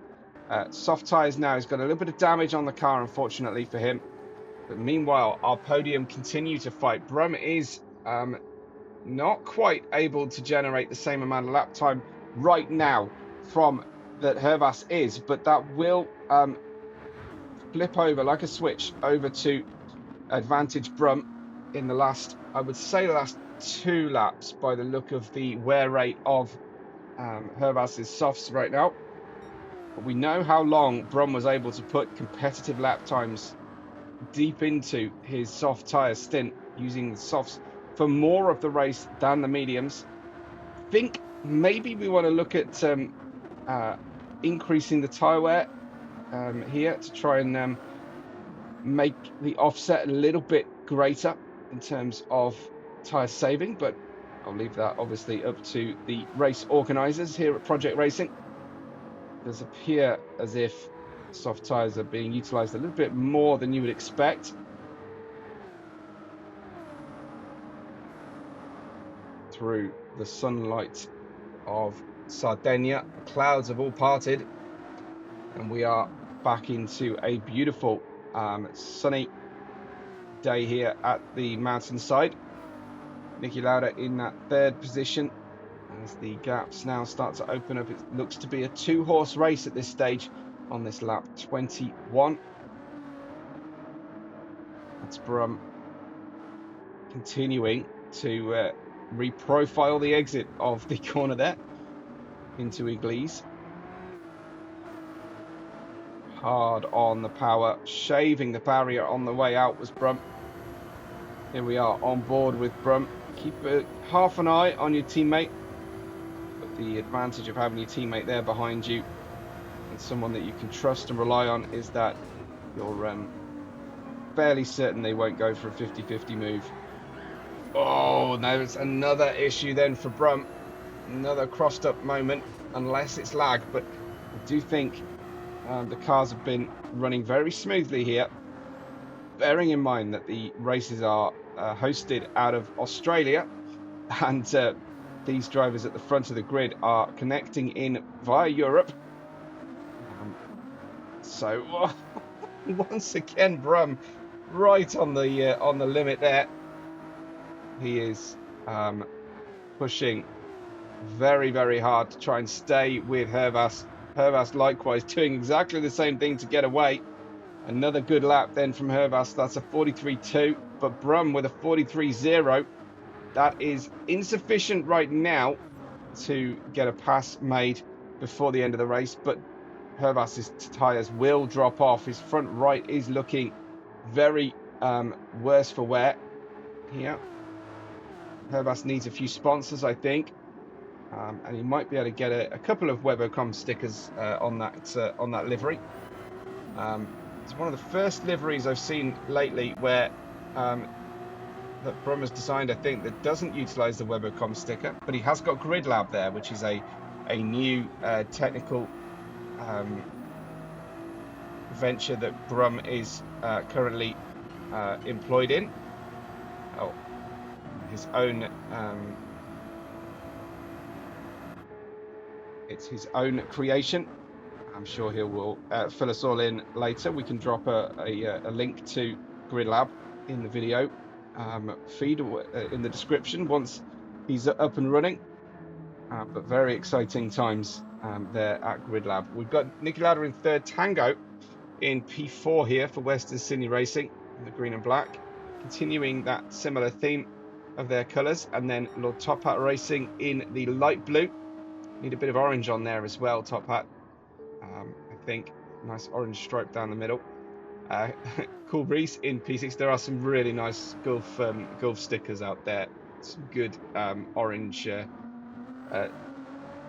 soft tyres now. He's got a little bit of damage on the car, unfortunately for him. But meanwhile, our podium continue to fight. Brum is not quite able to generate the same amount of lap time right now from that Herbas is, but that will flip over like a switch over to advantage Brum in the last, I would say, the last 2 laps by the look of the wear rate of Herbas's softs right now. But we know how long Brum was able to put competitive lap times deep into his soft tyre stint, using the softs for more of the race than the mediums. I think maybe we want to look at increasing the tyre wear here to try and make the offset a little bit greater in terms of tyre saving, but I'll leave that obviously up to the race organisers here at Project Racing. It does appear as if soft tyres are being utilised a little bit more than you would expect. Through the sunlight of Sardegna, the clouds have all parted, and we are back into a beautiful sunny day here at the mountainside. Niki Lauda in that 3rd position as the gaps now start to open up. It looks to be a 2-horse race at this stage on this lap 21. That's Brum continuing to reprofile the exit of the corner there into Iglesias. Hard on the power, shaving the barrier on the way out was Brum. Here we are on board with Brum. Keep half an eye on your teammate, but the advantage of having your teammate there behind you and someone that you can trust and rely on is that you're fairly certain they won't go for a 50-50 move. Oh, no, it's another issue then for Brum. Another crossed up moment, unless it's lag, but I do think the cars have been running very smoothly here, bearing in mind that the races are hosted out of Australia, and these drivers at the front of the grid are connecting in via Europe. So once again, Brum right on the limit there. He is pushing very, very hard to try and stay with Hervas. Hervas likewise doing exactly the same thing to get away. Another good lap then from Hervas. That's a 43.2, but Brum with a 43.0. That is insufficient right now to get a pass made before the end of the race, but Hervas's tyres will drop off. His front right is looking very worse for wear here. Hervas needs a few sponsors, I think, and he might be able to get a couple of Webbo stickers on that livery. It's one of the first liveries I've seen lately where that Brum has designed, I think, that doesn't utilise the Webbo sticker, but he has got Grid Lab there, which is a new technical venture that Brum is currently employed in. Oh, his own. It's his own creation. I'm sure he will fill us all in later. We can drop a link to Grid Lab in the video feed in the description once he's up and running. But very exciting times there at Grid Lab. We've got Niki Lauda in third, Tango in P4 here for Western Sydney Racing in the green and black, continuing that similar theme of their colours, and then Lord Top Hat Racing in the light blue. Need a bit of orange on there as well, Top Hat. I think nice orange stripe down the middle. Cool Breeze in P6. There are some really nice Gulf stickers out there. Some good orange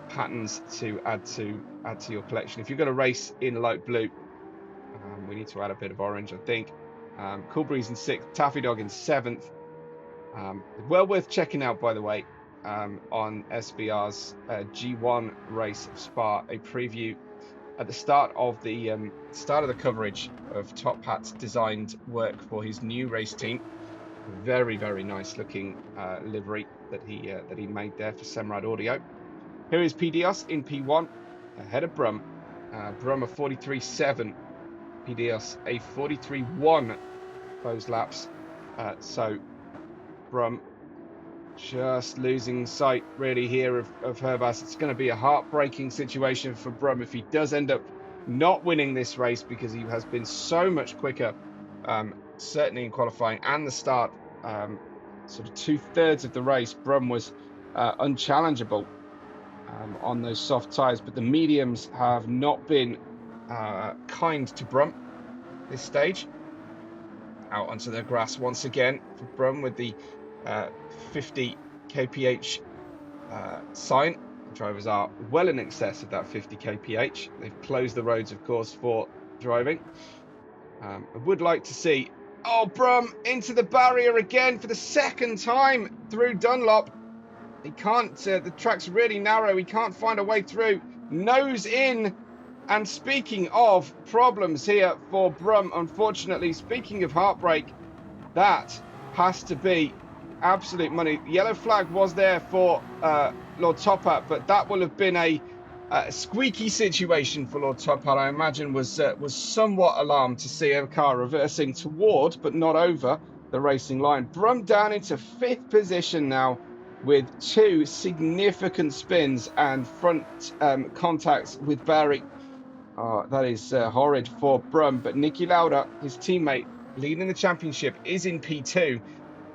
patterns to add to your collection. If you're going to race in light blue, we need to add a bit of orange, I think. Cool Breeze in 6th, Taffy Dog in 7th. Well worth checking out, by the way, on SVR's G1 race of Spa, a preview at the start of the coverage of Top Hat's designed work for his new race team. Very, very nice looking livery that he made there for Semrad Audio. Here is PDios in P1 ahead of Brum. Brum a 43.7, PDios a 43.1 those laps. So Brum just losing sight really here of Hervas. It's going to be a heartbreaking situation for Brum if he does end up not winning this race, because he has been so much quicker, certainly in qualifying and the start. Sort of 2/3 of the race, Brum was unchallengeable on those soft tyres, but the mediums have not been kind to Brum this stage. Out onto the grass once again for Brum with the 50 kph sign. The drivers are well in excess of that 50 kph. They've closed the roads, of course, for driving. I would like to see, Brum into the barrier again for the second time through Dunlop. He can't, the track's really narrow. He can't find a way through. Nose in. And speaking of problems here for Brum, unfortunately, speaking of heartbreak, that has to be absolute money. The yellow flag was there for Lord Top Hat, but that will have been a squeaky situation for Lord Top Hat. I imagine was somewhat alarmed to see a car reversing toward, but not over, the racing line. Brum down into 5th position now with 2 significant spins and front contacts with Barry. That is horrid for Brum, but Niki Lauda, his teammate, leading the championship, is in P2.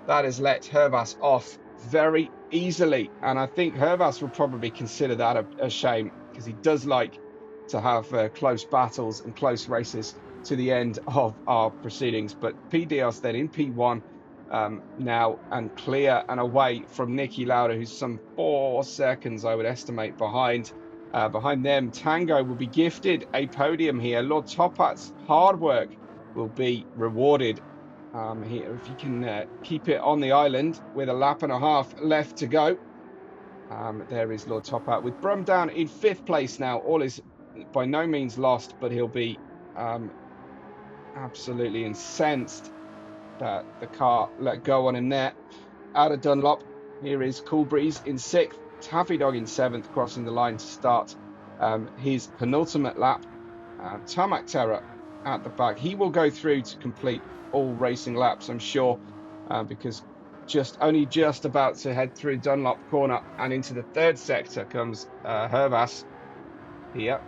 That has let Hervas off very easily, and I think Hervas will probably consider that a shame, because he does like to have close battles and close races to the end of our proceedings. But PDios then in P1 now, and clear and away from Niki Lauda, who's some 4 seconds, I would estimate, behind. Behind them, Tango will be gifted a podium here. Lord Top Hat's hard work will be rewarded here if you can keep it on the island with a lap and a half left to go. There is Lord Top Hat with Brum down in 5th place now. All is by no means lost, but he'll be absolutely incensed that the car let go on him there. Out of Dunlop, here is Cool Breeze in 6th. Taffy Dog in 7th, crossing the line to start his penultimate lap. Tarmac Terror at the back. He will go through to complete all racing laps, I'm sure, because only just about to head through Dunlop Corner and into the third sector comes Hervas here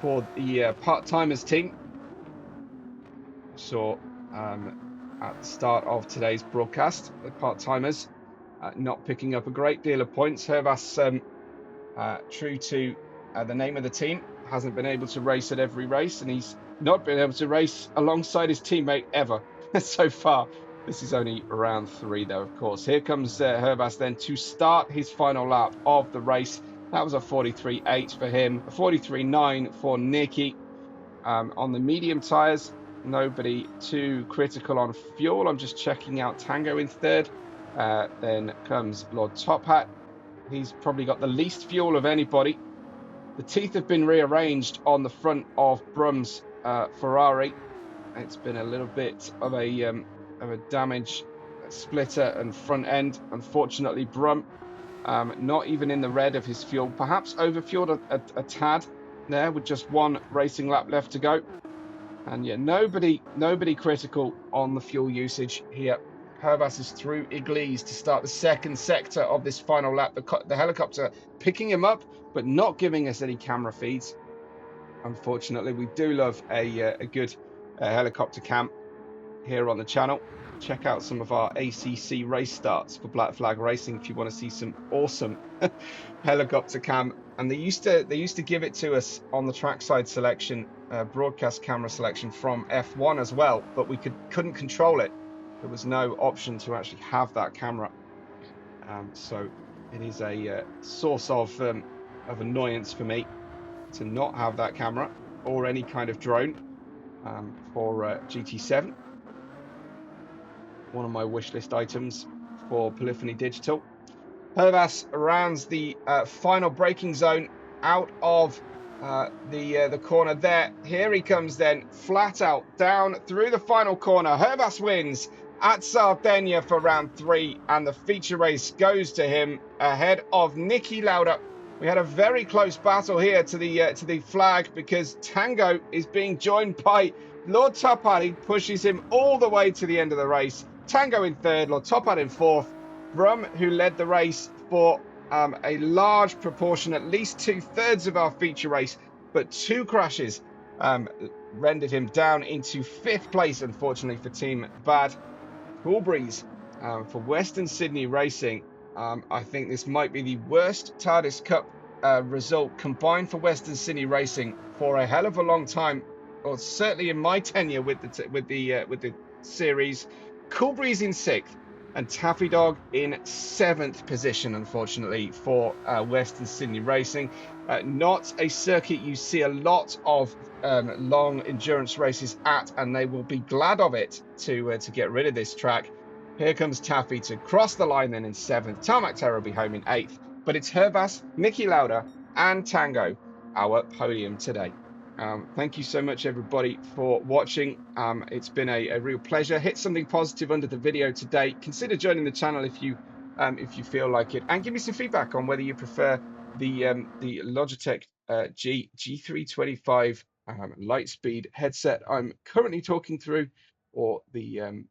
for the part-timers team. So at the start of today's broadcast, the part-timers not picking up a great deal of points. Hervas, true to the name of the team, hasn't been able to race at every race, and he's not been able to race alongside his teammate ever so far. This is only round 3, though, of course. Here comes Hervas then to start his final lap of the race. That was a 43.8 for him, a 43.9 for Nicky. On the medium tyres, nobody too critical on fuel. I'm just checking out Tango in third. Then comes Lord Top Hat. He's probably got the least fuel of anybody. The teeth have been rearranged on the front of Brum's Ferrari. It's been a little bit of a damage splitter and front end. Unfortunately, Brum not even in the red of his fuel. Perhaps overfueled a tad there with just one racing lap left to go. And yeah, nobody critical on the fuel usage here. Hervas is through Iglesias to start the second sector of this final lap. The helicopter picking him up, but not giving us any camera feeds. Unfortunately, we do love a good helicopter cam here on the channel. Check out some of our ACC race starts for Black Flag Racing if you want to see some awesome helicopter cam. And they used to give it to us on the trackside selection, broadcast camera selection from F1 as well, but we couldn't control it. There was no option to actually have that camera. So it is a source of annoyance for me to not have that camera or any kind of drone for GT7. One of my wish list items for Polyphony Digital. Hervas rounds the final braking zone out of the corner there. Here he comes then, flat out down through the final corner. Hervas wins at Sardegna for round 3, and the feature race goes to him ahead of Nicky Lauda. We had a very close battle here to the flag because Tango is being joined by Lord Top Hat. He pushes him all the way to the end of the race. Tango in third, Lord Top Hat in fourth. Brum, who led the race for a large proportion, at least 2/3 of our feature race, but 2 crashes rendered him down into 5th place, unfortunately, for Team Bad. Cool breeze for Western Sydney Racing. I think this might be the worst Tardis Cup result combined for Western Sydney Racing for a hell of a long time, or certainly in my tenure with the series. Cool breeze in 6th. And Taffy Dog in 7th position, unfortunately, for Western Sydney Racing. Not a circuit you see a lot of long endurance races at, and they will be glad of it to get rid of this track. Here comes Taffy to cross the line then in 7th. Tarmac Terror will be home in 8th. But it's Hervas, Nicky Lauda, and Tango, our podium today. Thank you so much, everybody, for watching. It's been a real pleasure. Hit something positive under the video today. Consider joining the channel if you feel like it, and give me some feedback on whether you prefer the Logitech G325 Lightspeed headset I'm currently talking through, or the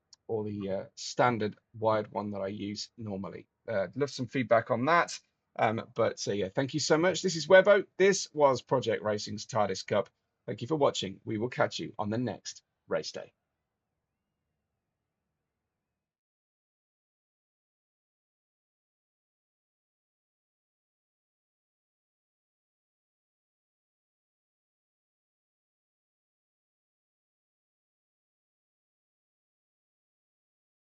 standard wired one that I use normally. Love some feedback on that. So yeah, thank you so much. This is Webbo. This was Project Racing's Tardis Cup. Thank you for watching. We will catch you on the next race day.